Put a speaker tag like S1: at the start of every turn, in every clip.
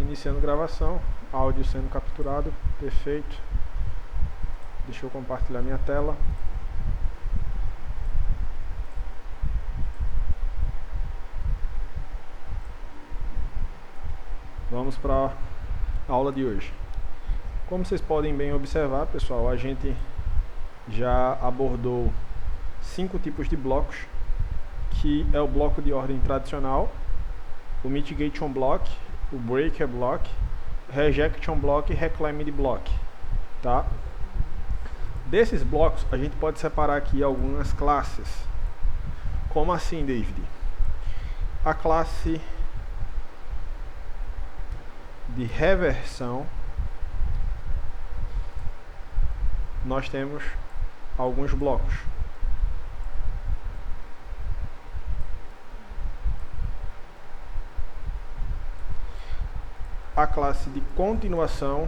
S1: Iniciando gravação, áudio sendo capturado, perfeito. Deixa eu compartilhar minha tela. Vamos para a aula de hoje. Como vocês podem bem observar, pessoal, a gente já abordou 5 tipos de blocos, que é o bloco de ordem tradicional, o mitigation block, o breaker block, rejection block e reclaimed block, tá? Desses blocos a gente pode separar aqui algumas classes. Como assim, David? A classe de reversão, nós temos alguns blocos. A classe de continuação,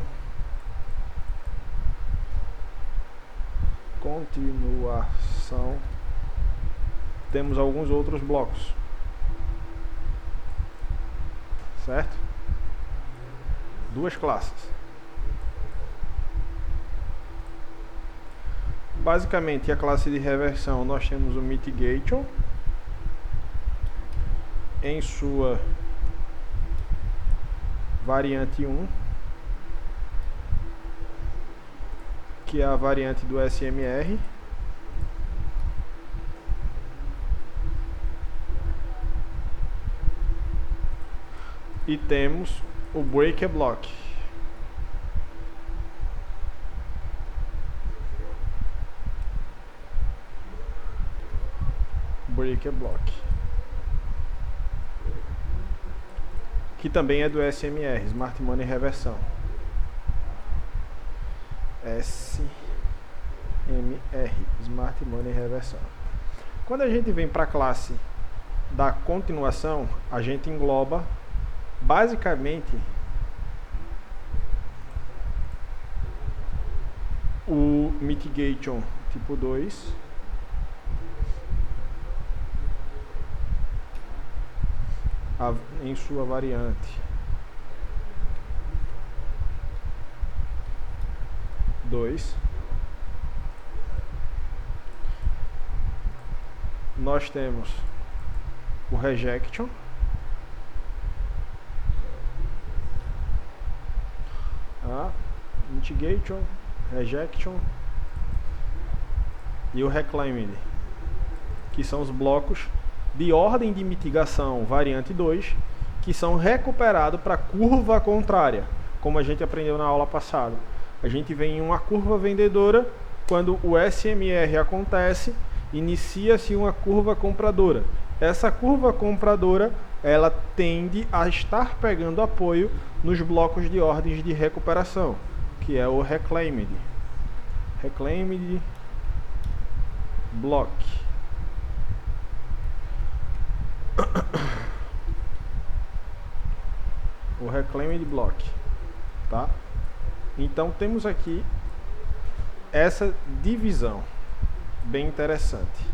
S1: temos alguns outros blocos, certo? 2 classes. Basicamente, a classe de reversão, nós temos o mitigation em sua variante 1, que é a variante do SMR. E temos o breaker block. Que também é do SMR, Smart Money Reversão. SMR, Smart Money Reversão. Quando a gente vem para a classe da continuação, a gente engloba basicamente o mitigation tipo 2, em sua variante 2. Nós temos o rejection, mitigation, rejection e o reclaimed, que são os blocos de ordem de mitigação variante 2, que são recuperados para a curva contrária, como a gente aprendeu na aula passada. A gente vem em uma curva vendedora, quando o SMR acontece, inicia-se uma curva compradora. Essa curva compradora, ela tende a estar pegando apoio nos blocos de ordens de recuperação, que é o reclaimed block. O reclaimed block, tá? Então temos aqui essa divisão bem interessante.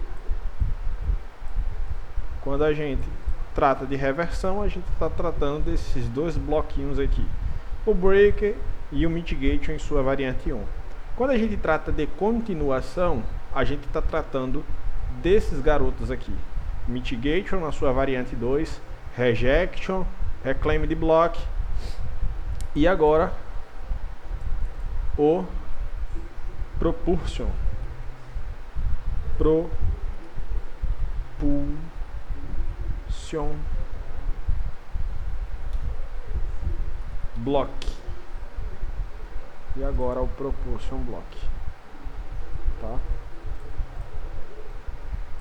S1: Quando a gente trata de reversão, a gente está tratando desses 2 bloquinhos aqui, o breaker e o mitigation em sua variante 1. Quando a gente trata de continuação, a gente está tratando desses garotos aqui, mitigation na sua variante 2, rejection, reclaimed block e agora o propulsion block. E agora o propulsion block, tá?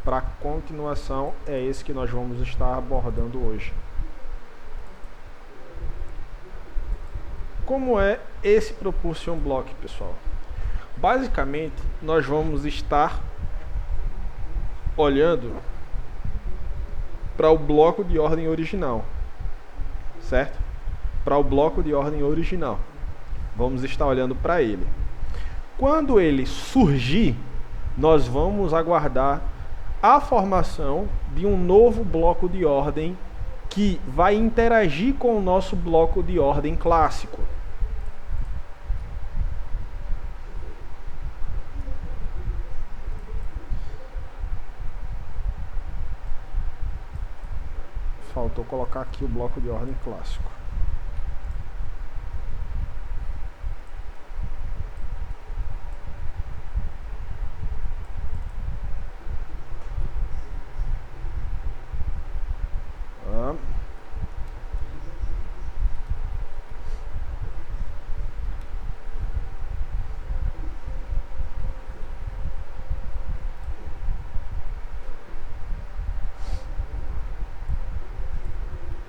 S1: Para continuação, é esse que nós vamos estar abordando hoje. Como é esse propulsion block, pessoal? Basicamente, nós vamos estar olhando para o bloco de ordem original, certo? Para o bloco de ordem original. Vamos estar olhando para ele. Quando ele surgir, nós vamos aguardar a formação de um novo bloco de ordem que vai interagir com o nosso bloco de ordem clássico. Faltou colocar aqui o bloco de ordem clássico.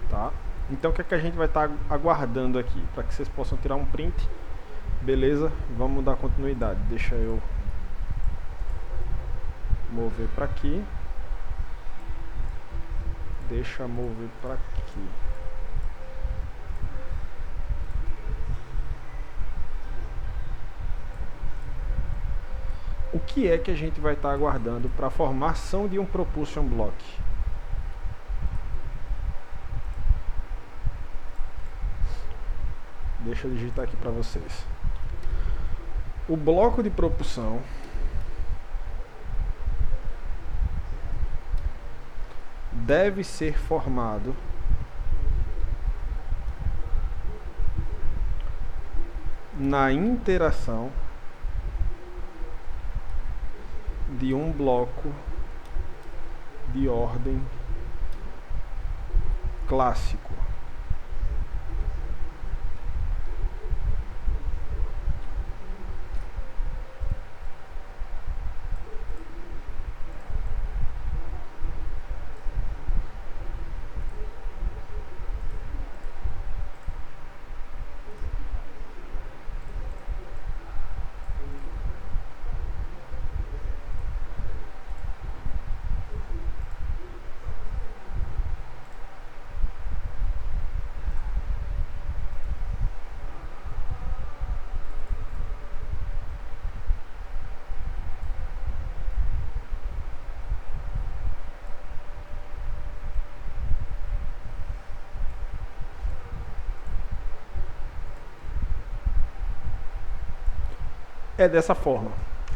S1: Tá? Então o que é que a gente vai estar aguardando aqui? Para que vocês possam tirar um print. Beleza? Vamos dar continuidade. Deixa eu mover para aqui. Deixa eu mover para aqui. O que é que a gente vai estar aguardando para a formação de um propulsion block? Deixa eu digitar aqui para vocês. O bloco de propulsão deve ser formado na interação de um bloco de ordem clássico. É dessa forma.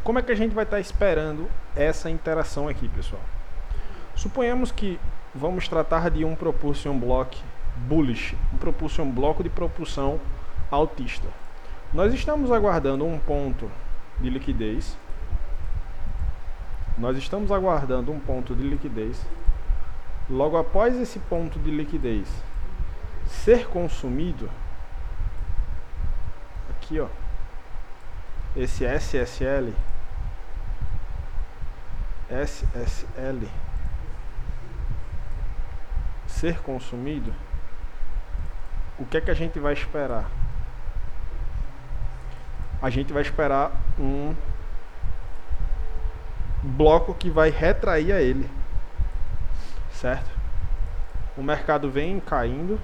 S1: Como é que a gente vai estar esperando essa interação aqui, pessoal? Suponhamos que vamos tratar de um propulsion block bullish, um propulsion bloco de propulsão altista. Nós estamos aguardando um ponto de liquidez. Logo após esse ponto de liquidez ser consumido, aqui ó, esse SSL ser consumido, o que é que a gente vai esperar? A gente vai esperar um bloco que vai retrair a ele, certo? O mercado vem caindo,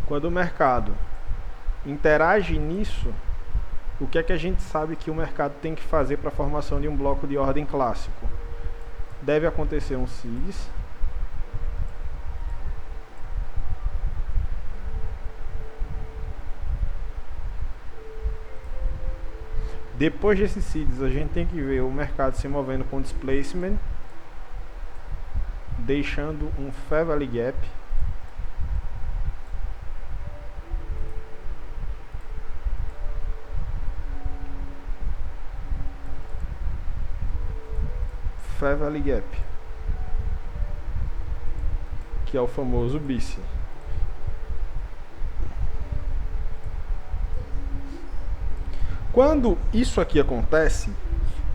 S1: quando o mercado interage nisso, o que é que a gente sabe que o mercado tem que fazer para a formação de um bloco de ordem clássico? Deve acontecer um seeds. Depois desses seeds, a gente tem que ver o mercado se movendo com displacement, deixando um fair value gap. Fair value gap, que é o famoso BICE. Quando isso aqui acontece,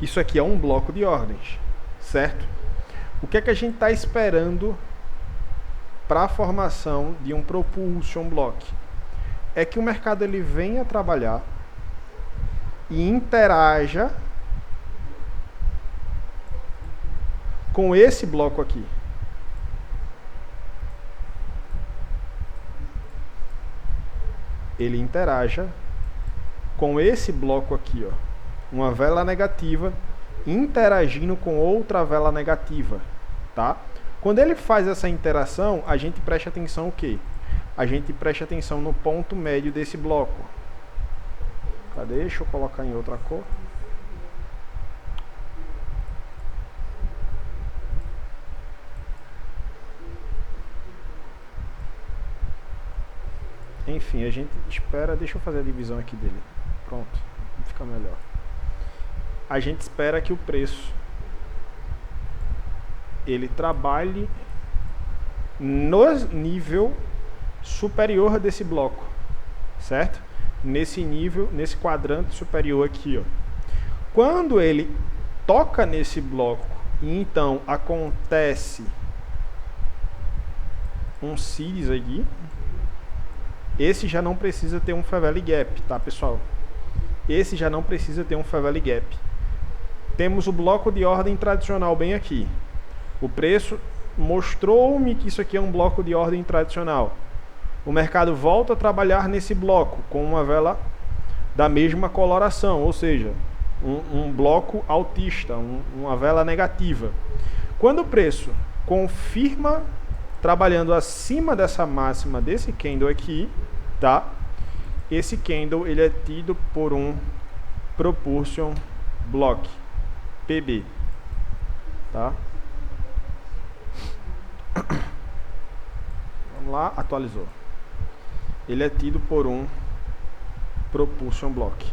S1: isso aqui é um bloco de ordens, certo? O que é que a gente está esperando para a formação de um propulsion block? É que o mercado ele venha trabalhar e interaja com esse bloco aqui. ele interaja com esse bloco aqui, ó, uma vela negativa interagindo com outra vela negativa, tá? Quando ele faz essa interação, a gente presta atenção o quê? A gente presta atenção no ponto médio desse bloco. Cadê? Deixa eu colocar em outra cor. Enfim, a gente espera... Deixa eu fazer a divisão aqui dele. Pronto, fica melhor. A gente espera que o preço ele trabalhe no nível superior desse bloco, certo? Nesse nível, nesse quadrante superior aqui, ó. Quando ele toca nesse bloco e então acontece um series aqui, esse já não precisa ter um Fair Value Gap, tá, pessoal? Esse já não precisa ter um Fair Value Gap. Temos o bloco de ordem tradicional bem aqui. O preço mostrou-me que isso aqui é um bloco de ordem tradicional. O mercado volta a trabalhar nesse bloco com uma vela da mesma coloração, ou seja, um bloco altista, uma vela negativa. Quando o preço confirma trabalhando acima dessa máxima desse candle aqui, tá? Esse candle ele é tido por um Propulsion Block, PB, tá? Vamos lá, atualizou. Ele é tido por um Propulsion Block.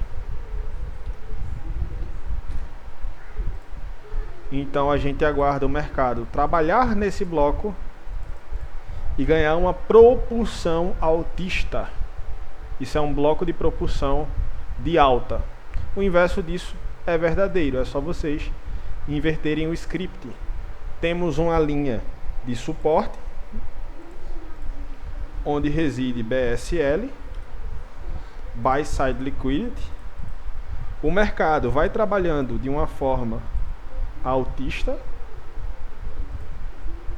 S1: Então a gente aguarda o mercado trabalhar nesse bloco e ganhar uma propulsão altista. Isso é um bloco de propulsão de alta. O inverso disso é verdadeiro, é só vocês inverterem o script. Temos uma linha de suporte, onde reside BSL, Buy Side Liquidity. O mercado vai trabalhando de uma forma altista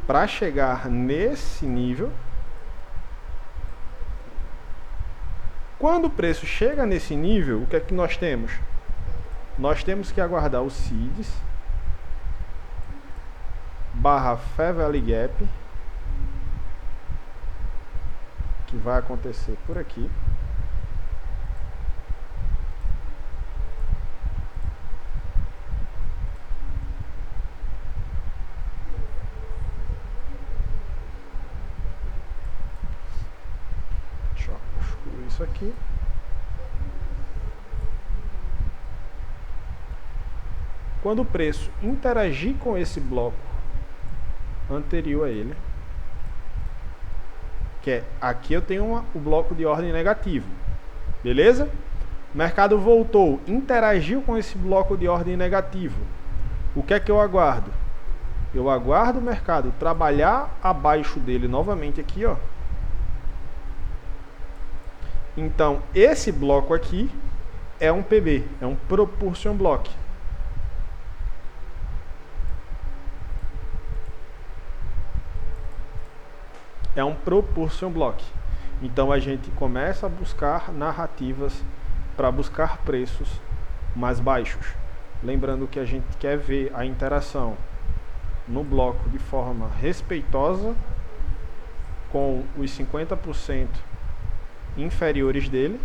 S1: para chegar nesse nível. Quando o preço chega nesse nível, o que é que nós temos? Nós temos que aguardar o seeds barra Fair Value Gap, que vai acontecer por aqui. Deixa eu excluir isso aqui. Quando o preço interagir com esse bloco anterior a ele, que é aqui eu tenho o bloco de ordem negativo, beleza? O mercado voltou, interagiu com esse bloco de ordem negativo. O que é que eu aguardo? Eu aguardo o mercado trabalhar abaixo dele novamente aqui, ó. Então esse bloco aqui é um PB, é um Propulsion Block. É um Propulsion Block. Então a gente começa a buscar narrativas para buscar preços mais baixos. Lembrando que a gente quer ver a interação no bloco de forma respeitosa com os 50% inferiores dele.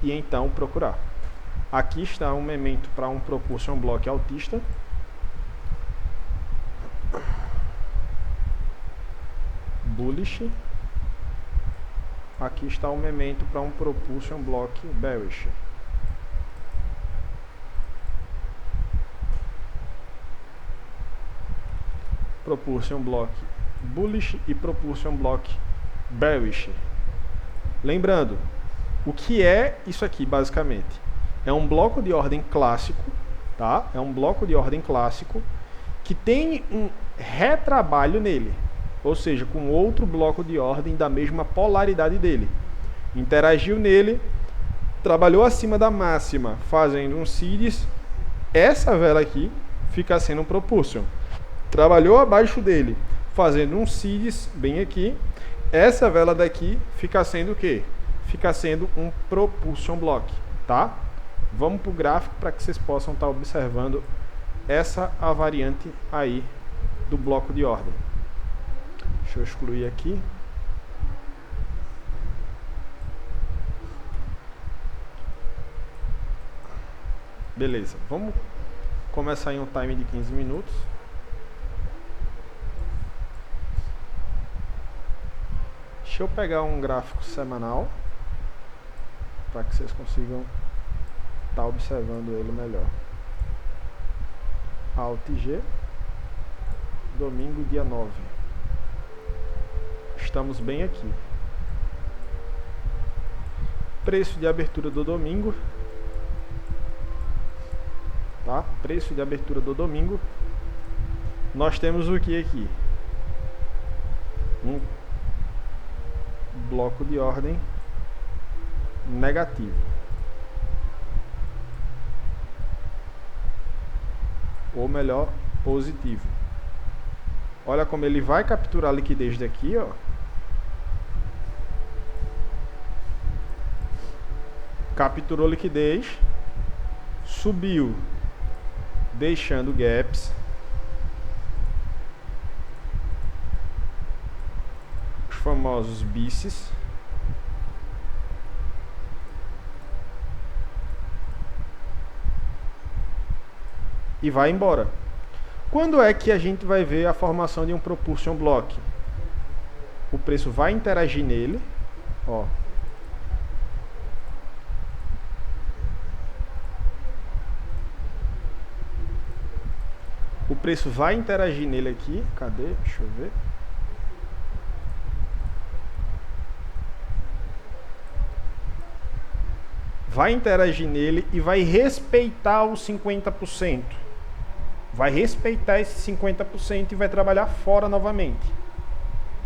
S1: E então procurar. Aqui está um memento para um Propulsion Block altista. Bullish. Aqui está o memento para um Propulsion Block bearish. Propulsion Block bullish e Propulsion Block bearish. Lembrando, o que é isso aqui basicamente? É um bloco de ordem clássico, tá? É um bloco de ordem clássico que tem um retrabalho nele. Ou seja, com outro bloco de ordem da mesma polaridade dele. Interagiu nele, trabalhou acima da máxima, fazendo um series. Essa vela aqui fica sendo um Propulsion. Trabalhou abaixo dele, fazendo um seeds bem aqui. Essa vela daqui fica sendo o quê? Fica sendo um propulsion block, tá? Vamos para o gráfico para que vocês possam estar observando essa a variante aí do bloco de ordem. Deixa eu excluir aqui. Beleza, vamos começar em um time de 15 minutos. Deixa eu pegar um gráfico semanal para que vocês consigam estar observando ele melhor. Alt G, domingo dia 9. Estamos bem aqui. Preço de abertura do domingo. Tá? Preço de abertura do domingo. Nós temos o que aqui? Um bloco de ordem negativo. Ou melhor, positivo. Olha como ele vai capturar a liquidez daqui, ó. Capturou liquidez, subiu, deixando gaps. Os famosos bices. E vai embora. Quando é que a gente vai ver a formação de um propulsion block? O preço vai interagir nele, ó. O preço vai interagir nele aqui. Cadê? Deixa eu ver. Vai interagir nele e vai respeitar os 50%. Vai respeitar esse 50% e vai trabalhar fora novamente.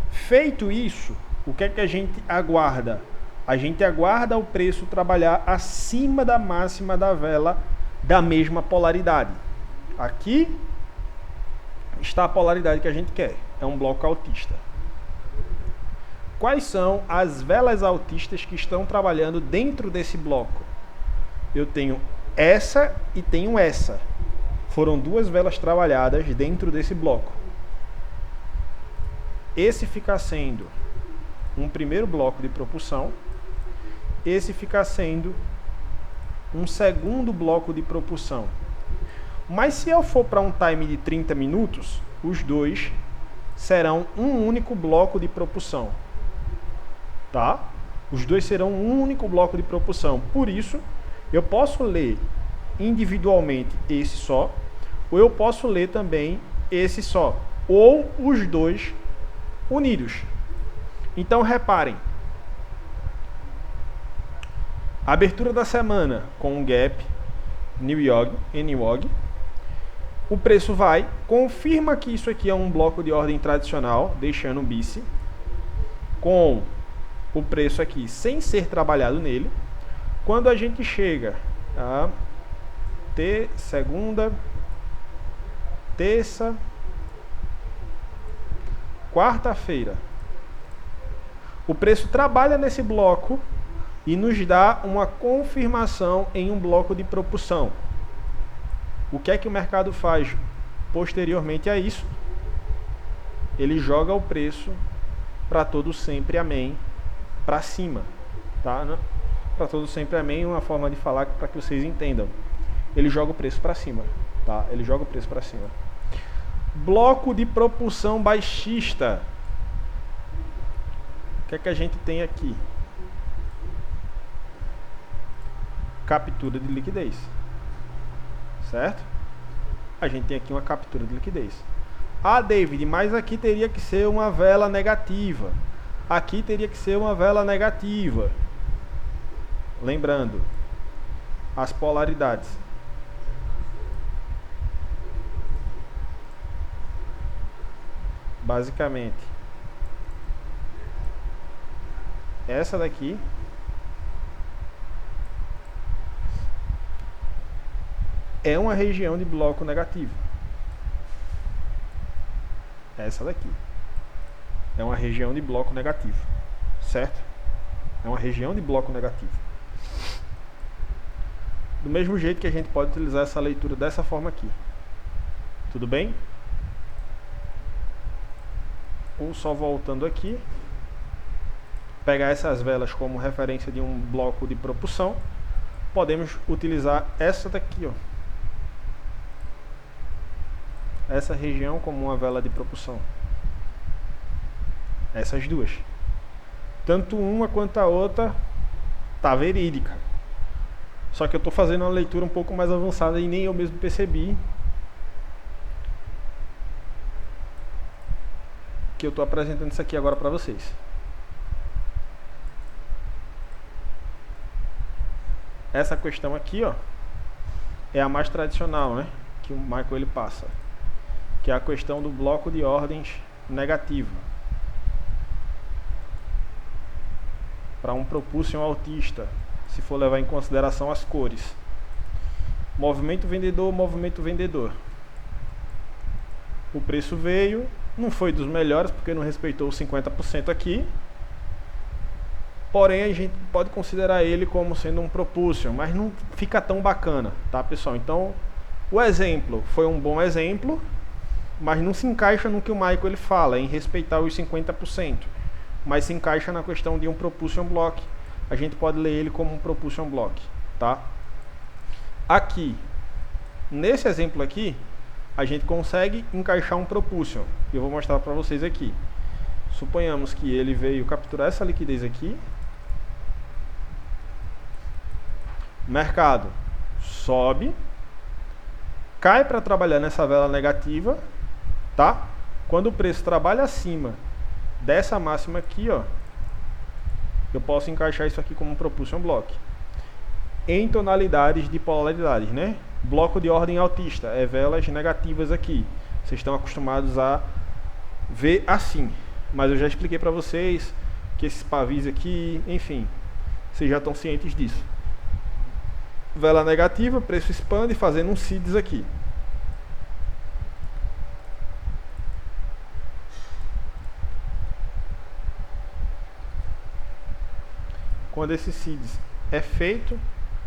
S1: Feito isso, o que é que a gente aguarda? A gente aguarda o preço trabalhar acima da máxima da vela da mesma polaridade. Aqui está a polaridade que a gente quer. É um bloco altista. Quais são as velas altistas que estão trabalhando dentro desse bloco? Eu tenho essa e tenho essa. Foram duas velas trabalhadas dentro desse bloco. Esse fica sendo um primeiro bloco de propulsão. Esse fica sendo um segundo bloco de propulsão. Mas se eu for para um time de 30 minutos, os dois serão um único bloco de propulsão. Tá? Os dois serão um único bloco de propulsão. Por isso, eu posso ler individualmente esse só, ou eu posso ler também esse só, ou os dois unidos. Então reparem, abertura da semana com um gap, NYOG, o preço vai, confirma que isso aqui é um bloco de ordem tradicional, deixando um bice, com o preço aqui sem ser trabalhado nele. Quando a gente chega a segunda, terça, quarta-feira, o preço trabalha nesse bloco e nos dá uma confirmação em um bloco de propulsão. O que é que o mercado faz posteriormente a isso? Ele joga o preço para todo sempre amém para cima, tá? Para todo sempre amém, uma forma de falar para que vocês entendam. Ele joga o preço para cima, tá? Ele joga o preço para cima. Bloco de propulsão baixista. O que é que a gente tem aqui? Captura de liquidez. Certo? A gente tem aqui uma captura de liquidez. Ah, David, mas aqui teria que ser uma vela negativa. Aqui teria que ser uma vela negativa. Lembrando, as polaridades. Basicamente, essa daqui é uma região de bloco negativo. Essa daqui. É uma região de bloco negativo, certo? É uma região de bloco negativo. Do mesmo jeito que a gente pode utilizar essa leitura dessa forma aqui. Tudo bem? Ou só voltando aqui, pegar essas velas como referência de um bloco de propulsão, podemos utilizar essa daqui, ó. Essa região como uma vela de propulsão. Essas duas. Tanto uma quanto a outra tá verídica. Só que eu estou fazendo uma leitura um pouco mais avançada e nem eu mesmo percebi que eu estou apresentando isso aqui agora para vocês. Essa questão aqui, ó, é a mais tradicional, né? Que o Michael ele passa, que é a questão do bloco de ordens negativo para um propulsion autista, se for levar em consideração as cores. Movimento vendedor, movimento vendedor. O preço veio, não foi dos melhores porque não respeitou os 50% aqui. Porém, a gente pode considerar ele como sendo um propulsion, mas não fica tão bacana, tá, pessoal? Então, o exemplo foi um bom exemplo, mas não se encaixa no que o Michael ele fala, em respeitar os 50%, mas se encaixa na questão de um propulsion block. A gente pode ler ele como um propulsion block, tá? Aqui, nesse exemplo aqui, a gente consegue encaixar um propulsion. Eu vou mostrar para vocês aqui. Suponhamos que ele veio capturar essa liquidez aqui. Mercado sobe, cai para trabalhar nessa vela negativa, tá? Quando o preço trabalha acima dessa máxima aqui, ó, eu posso encaixar isso aqui como um propulsion block em tonalidades de polaridades, né? Bloco de ordem altista é velas negativas aqui. Vocês estão acostumados a ver assim, mas eu já expliquei para vocês que esses pavis aqui, enfim, vocês já estão cientes disso. Vela negativa, preço expande fazendo um CIDS aqui. Quando esse CIDS é feito,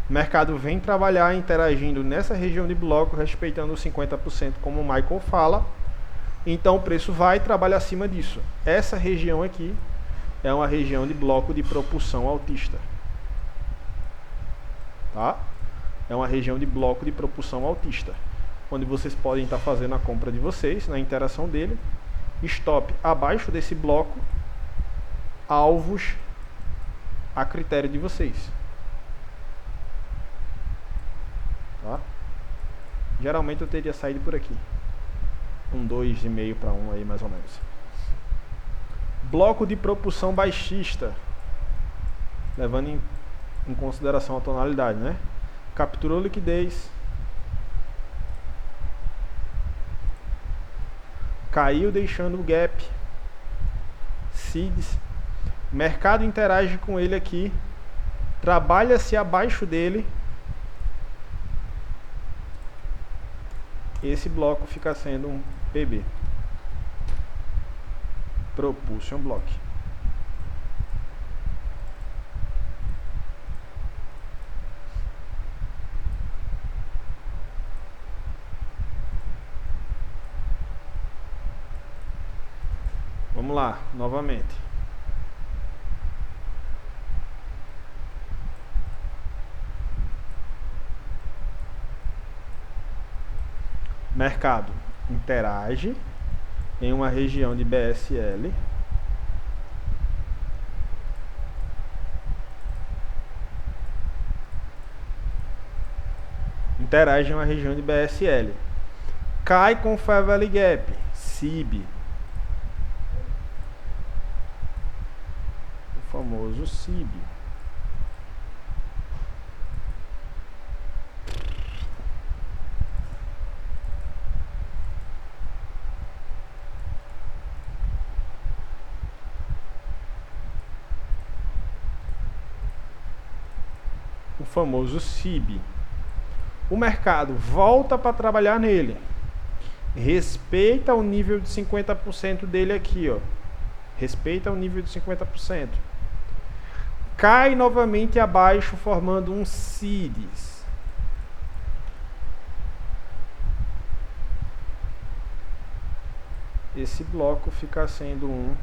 S1: o mercado vem trabalhar interagindo nessa região de bloco, respeitando os 50%, como o Michael fala. Então o preço vai e trabalha acima disso. Essa região aqui é uma região de bloco de propulsão altista. Tá? É uma região de bloco de propulsão altista, onde vocês podem estar fazendo a compra de vocês, na interação dele. Stop abaixo desse bloco, alvos a critério de vocês. Tá? Geralmente eu teria saído por aqui. Um 2,5 para 1 aí mais ou menos. Bloco de propulsão baixista, levando em consideração a tonalidade, né? Capturou liquidez, caiu deixando o gap, CIDS, mercado interage com ele aqui, trabalha-se abaixo dele, esse bloco fica sendo um PB, Propulsion Block. Vamos lá, novamente. Mercado interage em uma região de BSL. Interage em uma região de BSL. Cai com Fair Value Gap, CIB. O famoso CIB. O famoso CIB. O mercado volta para trabalhar nele. Respeita o nível de 50% dele aqui, ó. respeita o nível de 50%. Cai novamente abaixo, formando um CIDS. Esse bloco fica sendo um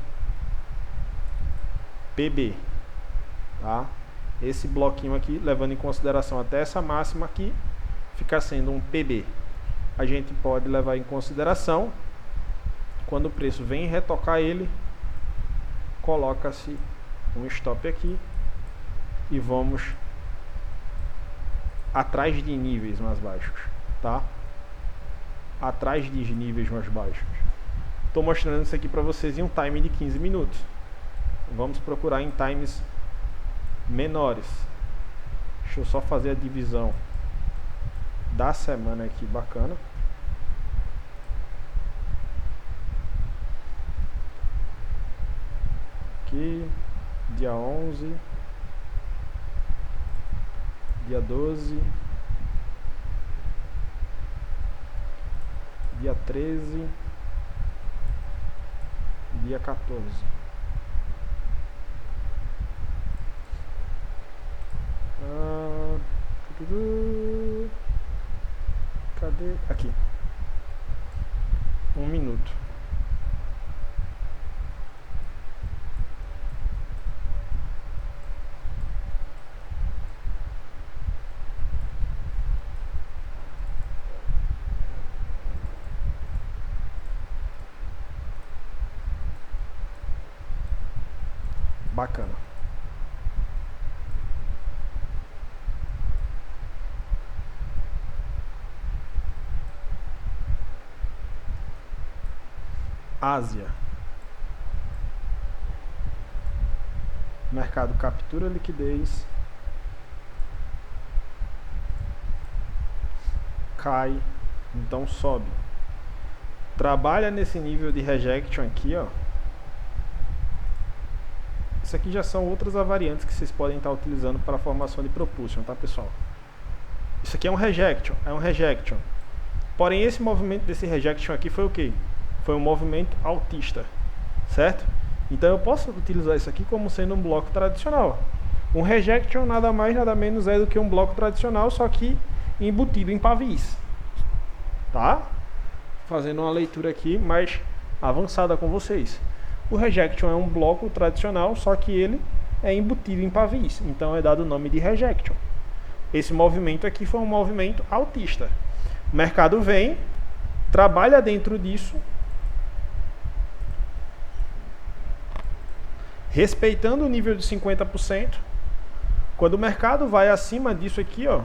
S1: PB, tá? Esse bloquinho aqui, levando em consideração até essa máxima aqui, fica sendo um PB. A gente pode levar em consideração, quando o preço vem retocar ele, coloca-se um stop aqui e vamos atrás de níveis mais baixos, tá? Atrás de níveis mais baixos. Estou mostrando isso aqui para vocês em um time de 15 minutos. Vamos procurar em times menores. Deixa eu só fazer a divisão da semana aqui, bacana. Aqui, dia 11, dia 12, dia 13, dia 14. Cadê? Aqui. 1 minuto. Bacana. Ásia. Mercado captura liquidez, cai, então sobe. Trabalha nesse nível de rejection aqui, ó. Isso aqui já são outras variantes que vocês podem estar utilizando para a formação de propulsion, tá, pessoal? Isso aqui é um rejection, Porém, esse movimento desse rejection aqui foi o quê? Foi um movimento altista, certo? Então eu posso utilizar isso aqui como sendo um bloco tradicional. Um rejection nada mais, nada menos é do que um bloco tradicional, só que embutido em pavis, tá? Fazendo uma leitura aqui mais avançada com vocês. O rejection é um bloco tradicional, só que ele é embutido em pavis, então é dado o nome de rejection. Esse movimento aqui foi um movimento altista. O mercado vem, trabalha dentro disso, respeitando o nível de 50%. Quando o mercado vai acima disso aqui, ó,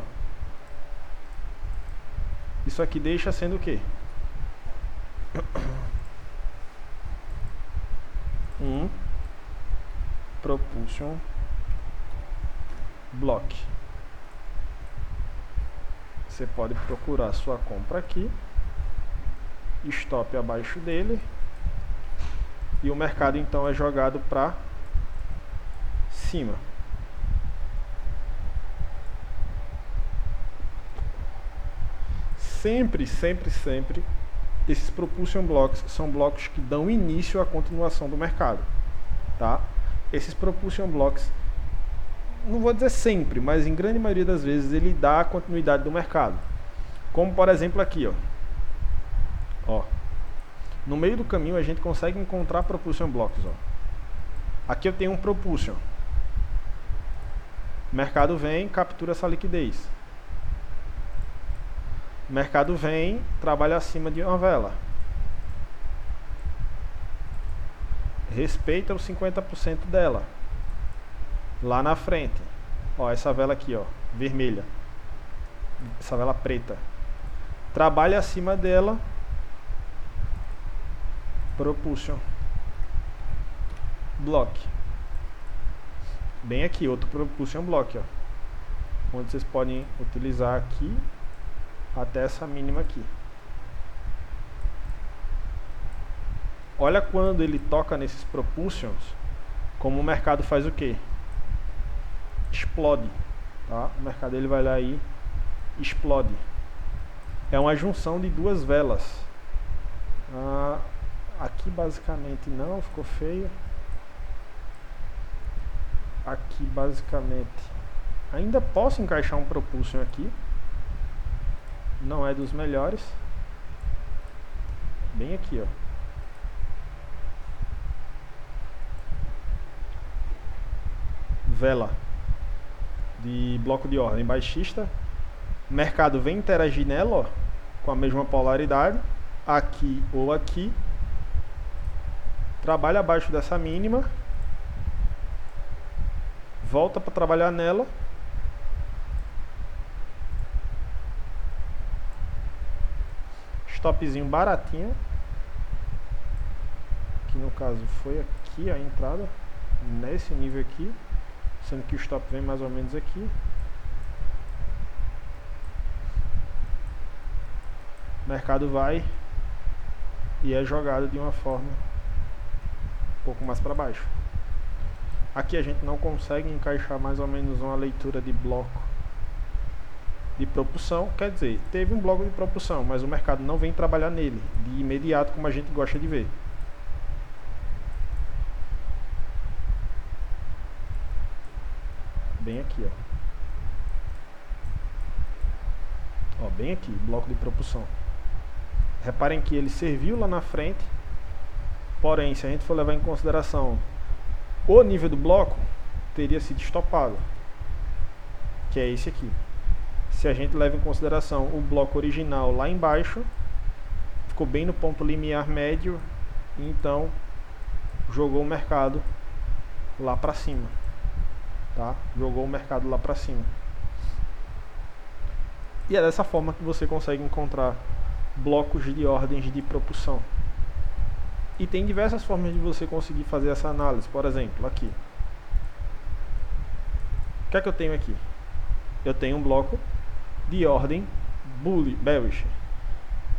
S1: isso aqui deixa sendo o quê? Um propulsion block. Você pode procurar sua compra aqui, stop abaixo dele, e o mercado então é jogado para cima. Sempre, esses propulsion blocks são blocos que dão início à continuação do mercado, tá? Esses propulsion blocks, não vou dizer sempre, mas em grande maioria das vezes ele dá a continuidade do mercado. Como por exemplo aqui, ó. No meio do caminho a gente consegue encontrar propulsion blocks, ó. Aqui eu tenho um propulsion. O mercado vem, captura essa liquidez. O mercado vem, trabalha acima de uma vela. Respeita os 50% dela. Lá na frente, ó, essa vela aqui, ó, vermelha. Essa vela preta. Trabalha acima dela. Propulsion block. Bem aqui, outro propulsion block, ó. Onde vocês podem utilizar aqui até essa mínima aqui. Olha quando ele toca nesses propulsions, como o mercado faz o quê? Explode, tá? O mercado ele vai lá e explode. É uma junção de duas velas. Aqui basicamente não, ficou feio. aqui basicamente ainda posso encaixar um propulsion aqui, não é dos melhores, bem aqui, ó. Vela de bloco de ordem baixista, o mercado vem interagir nela, ó, com a mesma polaridade, aqui ou aqui, trabalha abaixo dessa mínima, volta para trabalhar nela, stopzinho baratinho, que no caso foi aqui a entrada, nesse nível aqui, sendo que o stop vem mais ou menos aqui. O mercado vai e é jogado de uma forma um pouco mais para baixo. Aqui a gente não consegue encaixar mais ou menos uma leitura de bloco de propulsão, quer dizer, teve um bloco de propulsão, mas o mercado não vem trabalhar nele de imediato como a gente gosta de ver. Bem aqui, ó, bem aqui, bloco de propulsão. Reparem que ele serviu lá na frente, porém, se a gente for levar em consideração o nível do bloco, teria sido estopado, que é esse aqui. Se a gente leva em consideração o bloco original lá embaixo, ficou bem no ponto limiar médio, então jogou o mercado lá para cima, tá? Jogou o mercado lá para cima. E é dessa forma que você consegue encontrar blocos de ordens de propulsão. E tem diversas formas de você conseguir fazer essa análise. Por exemplo, aqui. O que é que eu tenho aqui? Eu tenho um bloco de ordem bearish.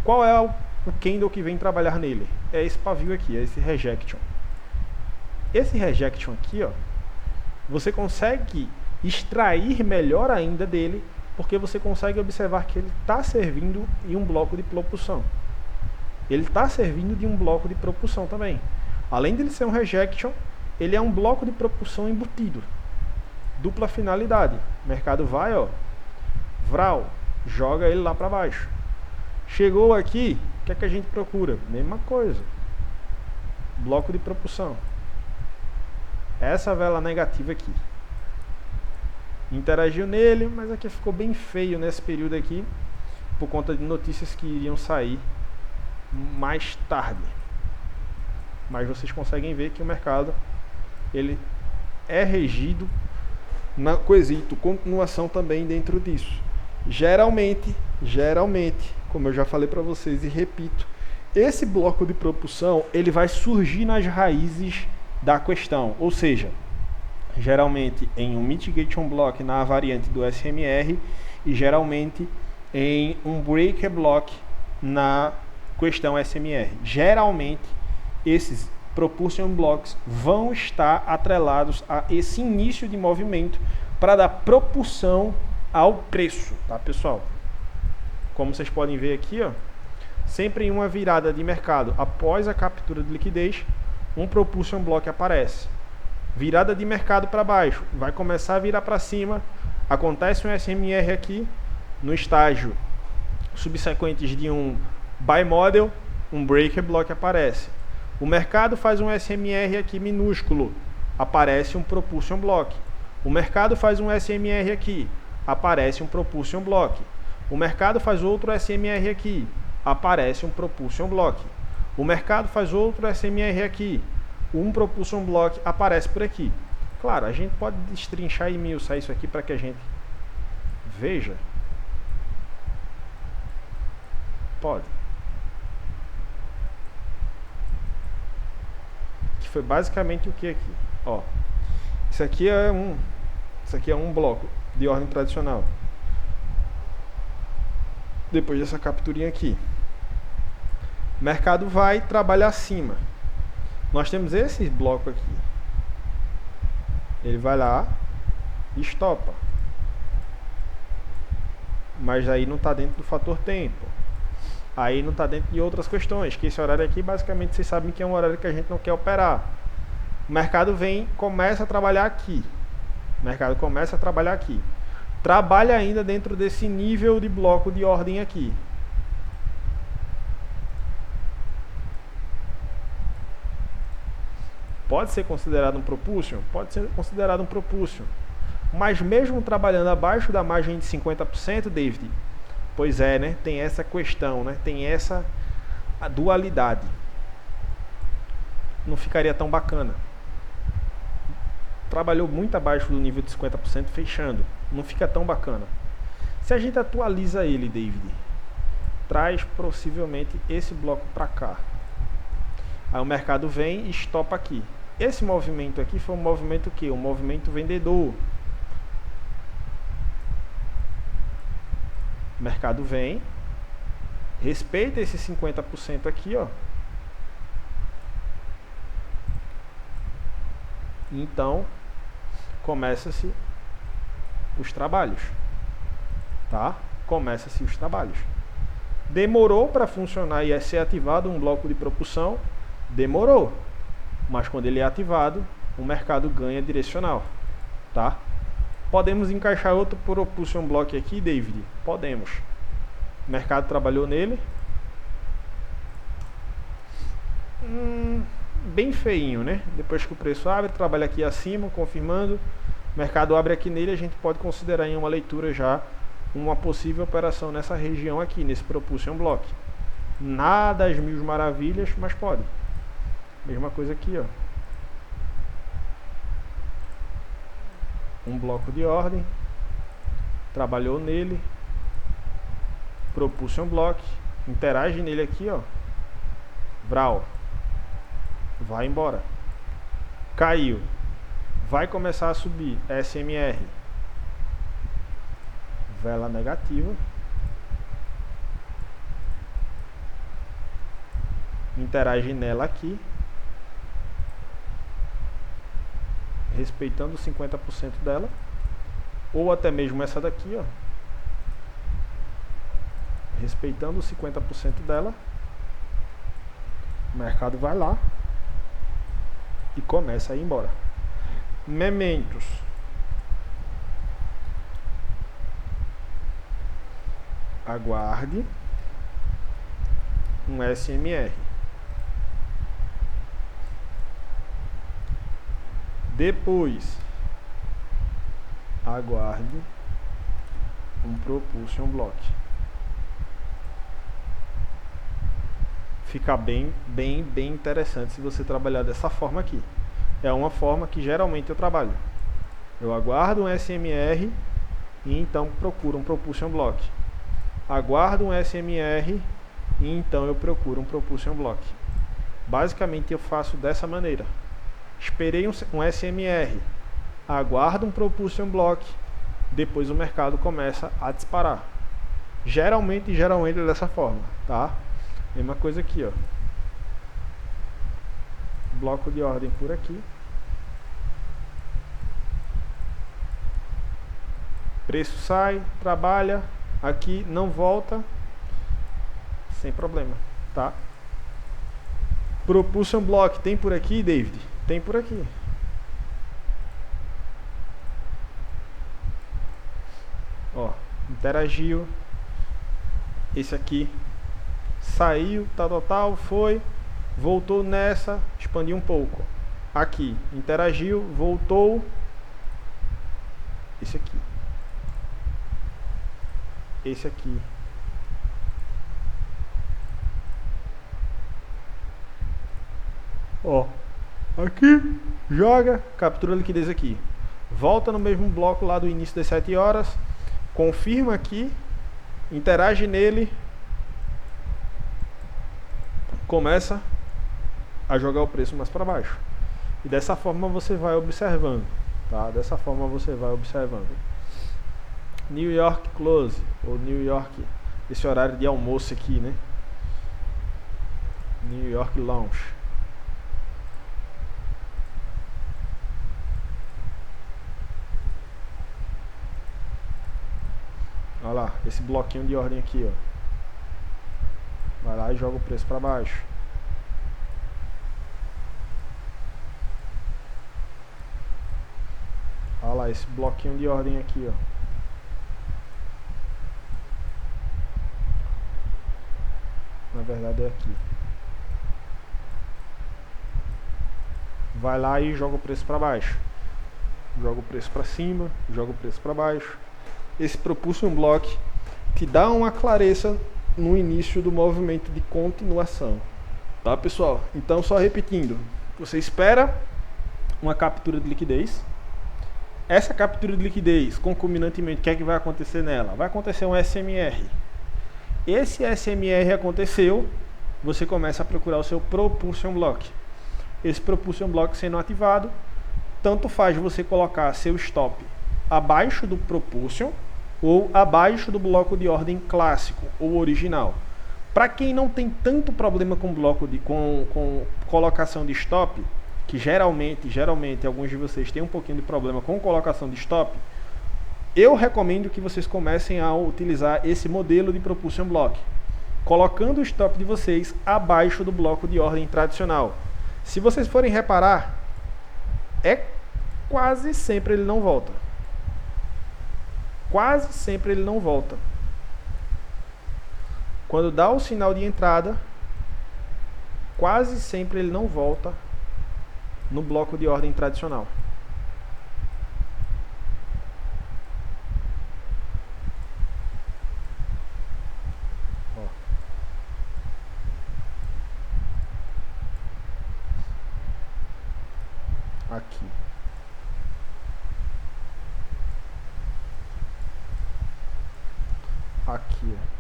S1: Qual é o candle que vem trabalhar nele? É esse pavio aqui, é esse rejection. Esse rejection aqui, ó, você consegue extrair melhor ainda dele, porque você consegue observar que ele está servindo de um bloco de propulsão. Ele está servindo de um bloco de propulsão também. Além de ele ser um rejection, ele é um bloco de propulsão embutido. Dupla finalidade. O mercado vai, ó, vral, joga ele lá para baixo. Chegou aqui, o que é que a gente procura? Mesma coisa. Bloco de propulsão. Essa vela negativa aqui. Interagiu nele, mas aqui ficou bem feio nesse período aqui, por conta de notícias que iriam sair mais tarde. Mas vocês conseguem ver que o mercado ele é regido na quesito continuação também dentro disso. Geralmente, como eu já falei para vocês e repito, esse bloco de propulsão ele vai surgir nas raízes da questão, ou seja, geralmente em um mitigation block na variante do SMR e geralmente em um breaker block na questão SMR. Geralmente esses propulsion blocks vão estar atrelados a esse início de movimento para dar propulsão ao preço, tá, pessoal? Como vocês podem ver aqui, ó, sempre em uma virada de mercado após a captura de liquidez, um propulsion block aparece. Virada de mercado para baixo, vai começar a virar para cima, acontece um SMR aqui, no estágio subsequentes de um buy model, um breaker block aparece. O mercado faz um SMR aqui minúsculo, aparece um propulsion block. O mercado faz um SMR aqui, aparece um propulsion block. O mercado faz outro SMR aqui, aparece um propulsion block. O mercado faz outro SMR aqui, um propulsion block aparece por aqui. Claro, a gente pode destrinchar e esmiuçar isso aqui para que a gente veja. Pode. Que foi basicamente o que aqui? Ó, isso aqui é um bloco de ordem tradicional. Depois dessa capturinha aqui, o mercado vai trabalhar acima. Nós temos esse bloco aqui. Ele vai lá e estopa. Mas aí não está dentro do fator tempo. Aí não está dentro de outras questões. Que esse horário aqui, basicamente, vocês sabem que é um horário que a gente não quer operar. O mercado vem, começa a trabalhar aqui. O mercado começa a trabalhar aqui. Trabalha ainda dentro desse nível de bloco de ordem aqui. Pode ser considerado um propulsion? Pode ser considerado um propulsion. Mas mesmo trabalhando abaixo da margem de 50%, David, pois é, né? Tem essa questão, né? Tem essa dualidade. Não ficaria tão bacana. Trabalhou muito abaixo do nível de 50%, fechando. Não fica tão bacana. Se a gente atualiza ele, David, traz possivelmente esse bloco para cá. Aí o mercado vem e estopa aqui. Esse movimento aqui foi um movimento o quê? Um movimento vendedor. O mercado vem, respeita esse 50% aqui, ó. Então, começa-se os trabalhos, tá? Começa-se os trabalhos. Demorou para funcionar e ser ativado um bloco de propulsão? Demorou. Mas quando ele é ativado, o mercado ganha direcional, tá? Podemos encaixar outro propulsion block aqui, David? Podemos. O mercado trabalhou nele. Bem feinho, né? Depois que o preço abre, trabalha aqui acima, confirmando. O mercado abre aqui nele, a gente pode considerar em uma leitura já uma possível operação nessa região aqui, nesse propulsion block. Nada às mil maravilhas, mas pode. Mesma coisa aqui, ó. Um bloco de ordem. Trabalhou nele. Propulsion block. Interage nele aqui, ó. Vral. Vai embora. Caiu. Vai começar a subir. SMR. Vela negativa. Interage nela aqui. Respeitando 50% dela. Ou até mesmo essa daqui, ó. Respeitando 50% dela. O mercado vai lá e começa a ir embora. Mementos. Aguarde um SMR. Depois, aguarde um propulsion block. Fica bem interessante se você trabalhar dessa forma aqui. É uma forma que geralmente eu trabalho. Eu aguardo um SMR e então procuro um propulsion block. Aguardo um SMR e então eu procuro um propulsion block. Basicamente eu faço dessa maneira. Esperei um SMR, aguardo um propulsion block, depois o mercado começa a disparar. Geralmente é dessa forma, tá? Mesma coisa aqui, ó. Bloco de ordem por aqui. Preço sai, trabalha, aqui não volta, sem problema, tá? Propulsion block tem por aqui, David? Tem por aqui. Ó, interagiu. Esse aqui saiu, tal, foi, voltou nessa, expandiu um pouco. Aqui, interagiu, voltou. Esse aqui. Esse aqui. Ó, aqui, joga, captura a liquidez aqui. Volta no mesmo bloco lá do início das 7 horas. Confirma aqui. Interage nele. Começa a jogar o preço mais para baixo. E dessa forma você vai observando, tá? Dessa forma você vai observando. New York Close, ou New York, esse horário de almoço aqui, né? New York Launch. Olha lá, esse bloquinho de ordem aqui, ó. Vai lá e joga o preço para baixo. Olha lá Tá, esse bloquinho de ordem aqui, ó. Na verdade é aqui. Vai lá e joga o preço para baixo. Joga o preço para cima, joga o preço para baixo. Esse Propulsion Block te dá uma clareza no início do movimento de continuação. Tá, pessoal? Então, só repetindo. Você espera uma captura de liquidez. Essa captura de liquidez, concomitantemente, o que é que vai acontecer nela? Vai acontecer um SMR. Esse SMR aconteceu, você começa a procurar o seu Propulsion Block. Esse Propulsion Block sendo ativado, tanto faz você colocar seu stop abaixo do Propulsion ou abaixo do bloco de ordem clássico ou original. Para quem não tem tanto problema com bloco com colocação de stop, que geralmente alguns de vocês têm um pouquinho de problema com colocação de stop, eu recomendo que vocês comecem a utilizar esse modelo de Propulsion Block, colocando o stop de vocês abaixo do bloco de ordem tradicional. Se vocês forem reparar, quase sempre ele não volta. Quase sempre ele não volta. Quando dá o sinal de entrada, quase sempre ele não volta no bloco de ordem tradicional. Aqui. Aqui, ó.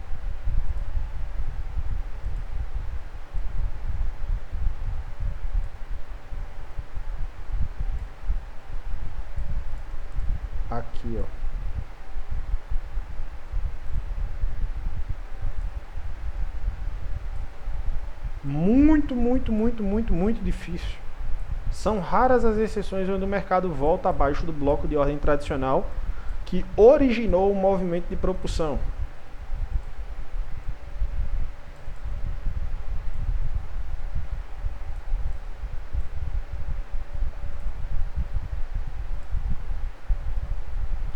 S1: Aqui, ó. Muito difícil. São raras as exceções onde o mercado volta abaixo do bloco de ordem tradicional que originou o movimento de propulsão.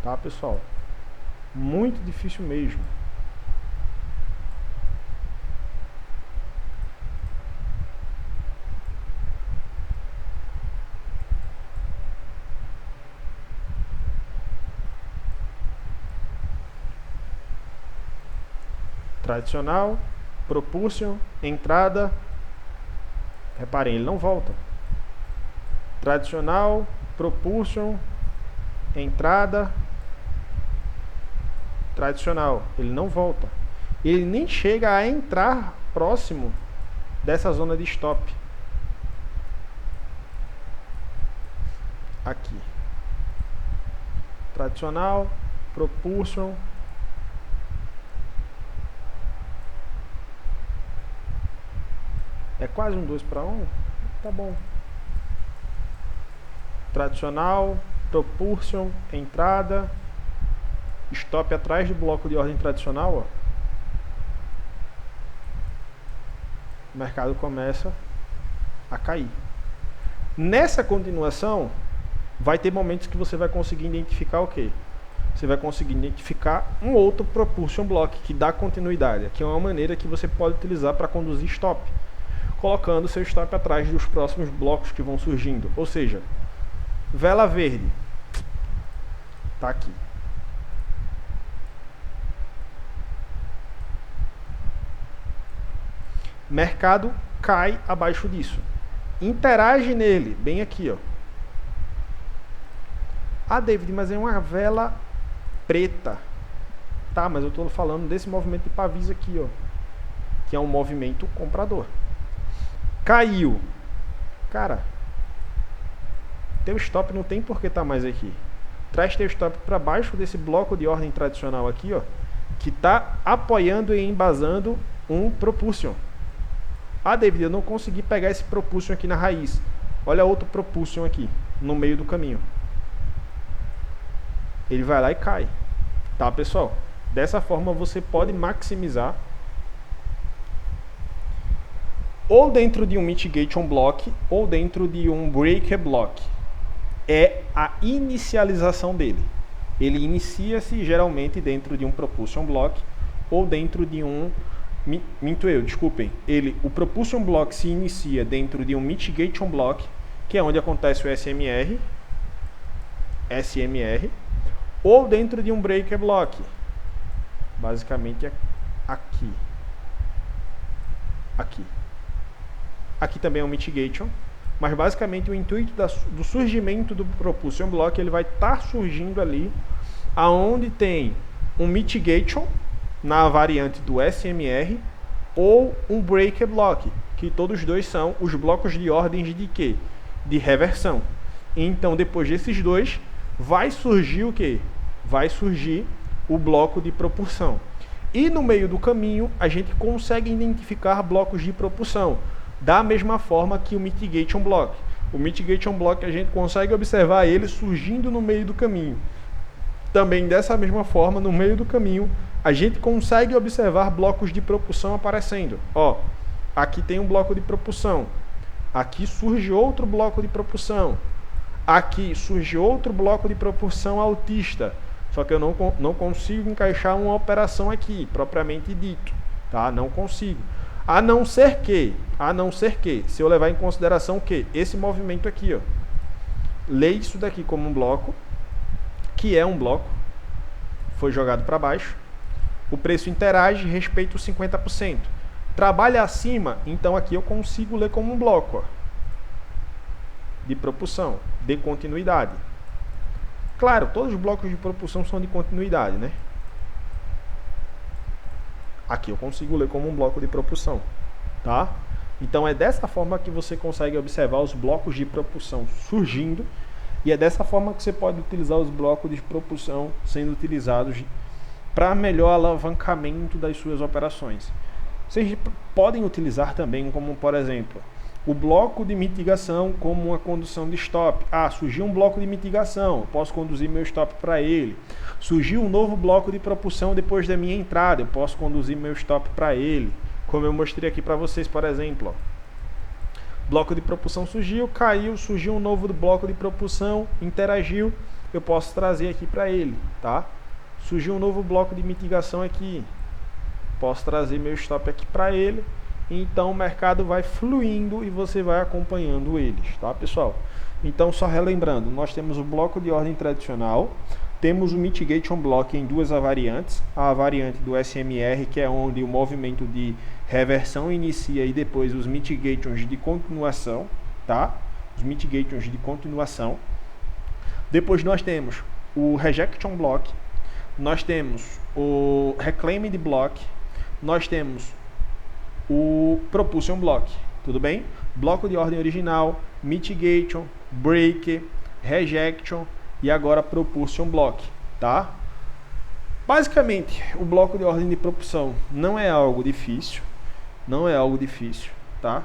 S1: Tá, pessoal? Muito difícil mesmo. Tradicional, Propulsion, entrada. Reparem, ele não volta. Tradicional, Propulsion, entrada. Tradicional, ele não volta. Ele nem chega a entrar próximo dessa zona de stop. Aqui. Tradicional, Propulsion. É quase um 2 para 1? Tá bom. Tradicional, Propulsion, entrada, stop atrás do bloco de ordem tradicional, ó. O mercado começa a cair. Nessa continuação, vai ter momentos que você vai conseguir identificar o quê? Você vai conseguir identificar um outro Propulsion Block que dá continuidade, que é uma maneira que você pode utilizar para conduzir stop, colocando seu stop atrás dos próximos blocos que vão surgindo. Ou seja, vela verde tá aqui. Mercado cai abaixo disso. Interage nele, bem aqui, ó. Ah, David, mas é uma vela preta. Tá, mas eu estou falando desse movimento de Pavis aqui, ó, que é um movimento comprador. Caiu. Cara, teu stop não tem por que estar mais aqui. Traz teu stop para baixo desse bloco de ordem tradicional aqui, ó, que está apoiando e embasando um Propulsion. Ah, David, eu não consegui pegar esse Propulsion aqui na raiz. Olha outro Propulsion aqui, no meio do caminho. Ele vai lá e cai. Tá, pessoal? Dessa forma você pode maximizar ou dentro de um Mitigation Block ou dentro de um Breaker Block. é a inicialização dele. Ele inicia-se geralmente dentro de um propulsion block ou dentro de um... o propulsion block se inicia dentro de um mitigation block, que é onde acontece o SMR, ou dentro de um breaker block, basicamente aqui. Aqui também é um mitigation, mas basicamente o intuito do surgimento do propulsion block, ele vai estar surgindo ali aonde tem um mitigation na variante do SMR ou um breaker block, que todos dois são os blocos de ordens de quê? De reversão. Então, depois desses dois, vai surgir o quê? Vai surgir o bloco de propulsão. E no meio do caminho, a gente consegue identificar blocos de propulsão, da mesma forma que o mitigation block. O mitigation block, a gente consegue observar ele surgindo no meio do caminho. Também dessa mesma forma, no meio do caminho, a gente consegue observar blocos de propulsão aparecendo. Ó, aqui tem um bloco de propulsão. Aqui surge outro bloco de propulsão. Aqui surge outro bloco de propulsão altista. Só que eu não consigo encaixar uma operação aqui, propriamente dito. Tá? Não consigo. A não ser que, se eu levar em consideração que esse movimento aqui, ó, lê isso daqui como um bloco, que é um bloco, foi jogado para baixo, o preço interage, respeita os 50%. Trabalha acima, então aqui eu consigo ler como um bloco, ó, de propulsão, de continuidade. Claro, todos os blocos de propulsão são de continuidade, né? Aqui eu consigo ler como um bloco de propulsão, tá? Então é dessa forma que você consegue observar os blocos de propulsão surgindo, e é dessa forma que você pode utilizar os blocos de propulsão sendo utilizados para melhor alavancamento das suas operações. Vocês podem utilizar também como, por exemplo, o bloco de mitigação como uma condução de stop. Ah, surgiu um bloco de mitigação, eu posso conduzir meu stop para ele. Surgiu um novo bloco de propulsão depois da minha entrada, eu posso conduzir meu stop para ele. Como eu mostrei aqui para vocês, por exemplo, ó. Bloco de propulsão surgiu, caiu, surgiu um novo bloco de propulsão, interagiu, eu posso trazer aqui para ele, tá? Surgiu um novo bloco de mitigação aqui, posso trazer meu stop aqui para ele. Então o mercado vai fluindo e você vai acompanhando eles, tá, pessoal? Então, só relembrando, nós temos o bloco de ordem tradicional, temos o mitigation block em duas variantes, a variante do SMR, que é onde o movimento de reversão inicia, e depois os mitigations de continuação, tá? Os mitigations de continuação. Depois nós temos o rejection block, nós temos o reclaimed block, nós temos o propulsion block, tudo bem? Bloco de ordem original, mitigation, breaker, rejection e agora propulsion block, tá? Basicamente, o bloco de ordem de propulsão não é algo difícil, tá?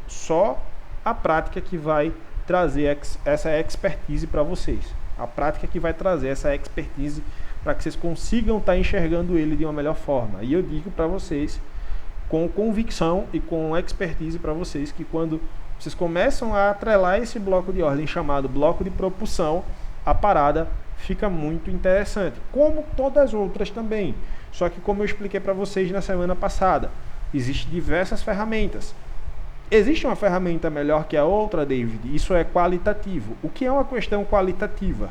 S1: Só a prática que vai trazer essa expertise para vocês. A prática que vai trazer essa expertise para que vocês consigam estar enxergando ele de uma melhor forma. E eu digo para vocês com convicção e com expertise para vocês que quando vocês começam a atrelar esse bloco de ordem chamado bloco de propulsão, a parada fica muito interessante, como todas as outras também. Só que, como eu expliquei para vocês na semana passada, existem diversas ferramentas. Existe uma ferramenta melhor que a outra, David? Isso é qualitativo. O que é uma questão qualitativa?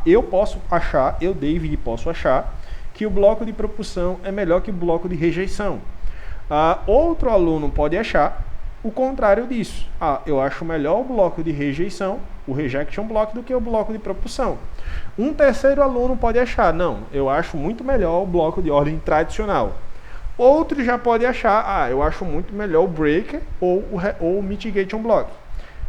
S1: Eu posso achar, David, posso achar que o bloco de propulsão é melhor que o bloco de rejeição. Outro aluno pode achar o contrário disso. Eu acho melhor o bloco de rejeição, o rejection block, do que o bloco de propulsão. Um terceiro aluno pode achar, não, eu acho muito melhor o bloco de ordem tradicional. Outro já pode achar, eu acho muito melhor o breaker ou o mitigation block.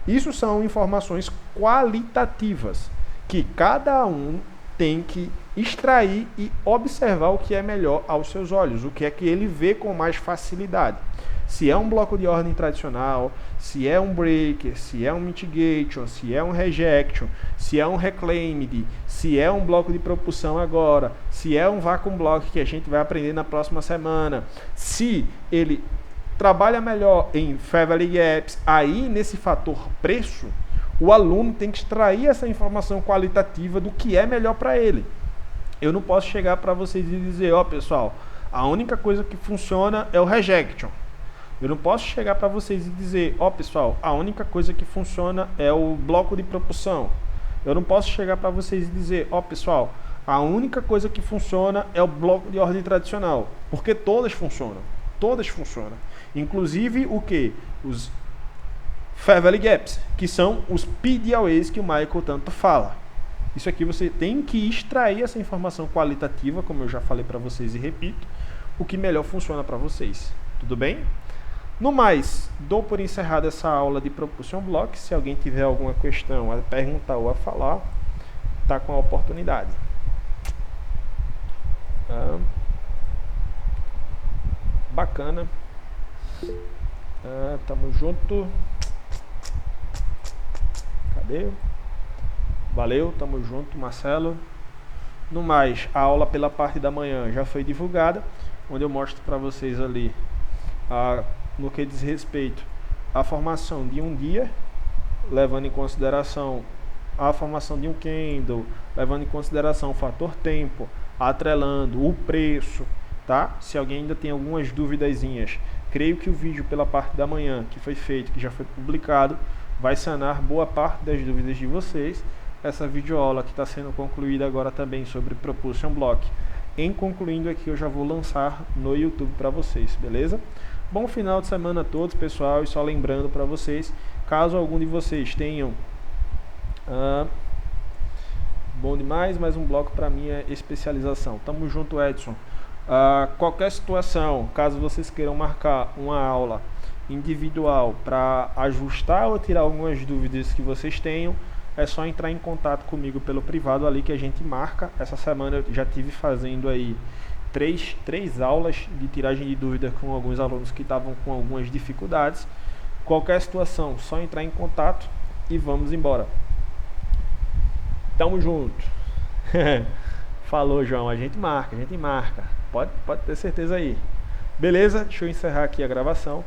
S1: Isso são informações qualitativas que cada um tem que extrair e observar o que é melhor aos seus olhos, o que é que ele vê com mais facilidade. Se é um bloco de ordem tradicional, se é um breaker, se é um mitigation, se é um rejection, se é um reclaimed, se é um bloco de propulsão agora, se é um vacuum block que a gente vai aprender na próxima semana, se ele trabalha melhor em Fairvalley Gaps, aí nesse fator preço, O aluno tem que extrair essa informação qualitativa do que é melhor para ele. Eu não posso chegar para vocês e dizer, ó pessoal, a única coisa que funciona é o rejection. Eu não posso chegar para vocês e dizer, ó pessoal, a única coisa que funciona é o bloco de propulsão. Eu não posso chegar para vocês e dizer, ó pessoal, a única coisa que funciona é o bloco de ordem tradicional. Porque todas funcionam. Todas funcionam. Inclusive o que? Os Fair Valley Gaps, que são os PDLAs que o Michael tanto fala. Isso aqui você tem que extrair essa informação qualitativa, como eu já falei para vocês e repito, o que melhor funciona para vocês. Tudo bem? No mais, dou por encerrada essa aula de Propulsion Block. Se alguém tiver alguma questão a perguntar ou a falar, está com a oportunidade. Bacana. Tamo junto. Cadê? Valeu, tamo junto, Marcelo. No mais, a aula pela parte da manhã já foi divulgada, onde eu mostro para vocês ali no que diz respeito à formação de um dia, levando em consideração a formação de um candle, levando em consideração o fator tempo, atrelando o preço, tá? Se alguém ainda tem algumas duvidazinhas, creio que o vídeo pela parte da manhã que foi feito, que já foi publicado, vai sanar boa parte das dúvidas de vocês. Essa videoaula que está sendo concluída agora também sobre Propulsion Block. Em concluindo aqui, eu já vou lançar no YouTube para vocês, beleza? Bom final de semana a todos, pessoal, e só lembrando para vocês, caso algum de vocês tenham bom demais, mais um bloco para minha especialização. Tamo junto, Edson. Qualquer situação, caso vocês queiram marcar uma aula individual para ajustar ou tirar algumas dúvidas que vocês tenham, é só entrar em contato comigo pelo privado ali que a gente marca. Essa semana eu já tive fazendo aí três aulas de tiragem de dúvidas com alguns alunos que estavam com algumas dificuldades. Qualquer situação, só entrar em contato e vamos embora. Tamo junto. Falou, João, a gente marca. Pode ter certeza aí. Beleza? Deixa eu encerrar aqui a gravação.